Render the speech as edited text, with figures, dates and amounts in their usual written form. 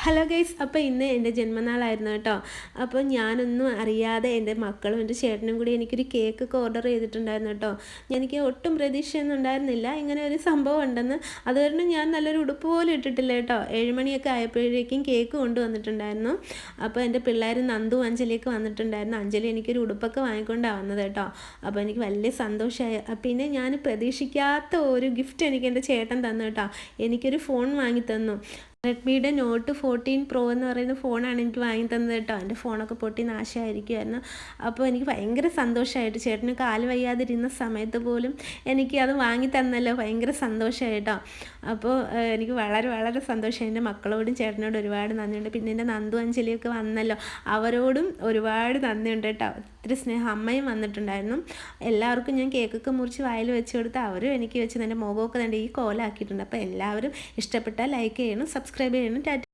Hello guys, അപ്പോൾ ഇന്ന് എൻ്റെ ജന്മനാളായിരുന്നു കേട്ടോ. അപ്പോൾ ഞാനൊന്നും അറിയാതെ എൻ്റെ മക്കളും എൻ്റെ ചേട്ടനും കൂടി എനിക്കൊരു കേക്കൊക്കെ ഓർഡർ ചെയ്തിട്ടുണ്ടായിരുന്നു കേട്ടോ. എനിക്ക് ഒട്ടും പ്രതീക്ഷയൊന്നും ഉണ്ടായിരുന്നില്ല ഇങ്ങനെ ഒരു സംഭവം ഉണ്ടെന്ന്. അതുകാരണം ഞാൻ നല്ലൊരു ഉടുപ്പ് പോലും ഇട്ടിട്ടില്ല കേട്ടോ. 7 മണിയൊക്കെ ആയപ്പോഴേക്കും കേക്ക് കൊണ്ടുവന്നിട്ടുണ്ടായിരുന്നു. അപ്പോൾ എൻ്റെ പിള്ളേർ നന്ദു അഞ്ജലിയൊക്കെ വന്നിട്ടുണ്ടായിരുന്നു. അഞ്ജലി എനിക്കൊരു ഉടുപ്പൊക്കെ വാങ്ങിക്കൊണ്ടാണ് വന്നത് കേട്ടോ. അപ്പോൾ എനിക്ക് വലിയ സന്തോഷമായി. പിന്നെ ഞാൻ പ്രതീക്ഷിക്കാത്ത ഒരു ഗിഫ്റ്റ് എനിക്ക് എൻ്റെ ചേട്ടൻ തന്നു കേട്ടോ. എനിക്കൊരു ഫോൺ വാങ്ങി തന്നു. റെഡ്മിയുടെ നോട്ട് 14 പ്രോ എന്ന് പറയുന്ന ഫോണാണ് എനിക്ക് വാങ്ങി തന്നത് കേട്ടോ. എൻ്റെ ഫോണൊക്കെ പൊട്ടി നാശമായിരിക്കുമായിരുന്നു. അപ്പോൾ എനിക്ക് ഭയങ്കര സന്തോഷമായിട്ട്, ചേട്ടന് കാല് വയ്യാതിരുന്ന സമയത്ത് പോലും എനിക്ക് അത് വാങ്ങി തന്നല്ലോ, ഭയങ്കര സന്തോഷമായി കേട്ടോ. അപ്പോൾ എനിക്ക് വളരെ വളരെ സന്തോഷം. എൻ്റെ മക്കളോടും ചേട്ടനോടും ഒരുപാട് നന്ദിയുണ്ട്. പിന്നെ എൻ്റെ നന്ദു അഞ്ജലിയൊക്കെ വന്നല്ലോ, അവരോടും ഒരുപാട് നന്ദിയുണ്ട് കേട്ടോ. ഒത്തിരി സ്നേഹം. അമ്മയും വന്നിട്ടുണ്ടായിരുന്നു. എല്ലാവർക്കും ഞാൻ കേക്കൊക്കെ മുറിച്ച് വായിൽ വെച്ച് കൊടുത്ത് അവരും എനിക്ക് വെച്ച് എൻ്റെ മുഖമൊക്കെ തന്നെ ഈ കോലാക്കിയിട്ടുണ്ട്. അപ്പോൾ എല്ലാവരും ഇഷ്ടപ്പെട്ടാൽ ലൈക്ക് ചെയ്യണം, സബ്സ്ക്രൈബ് ചെയ്യണം.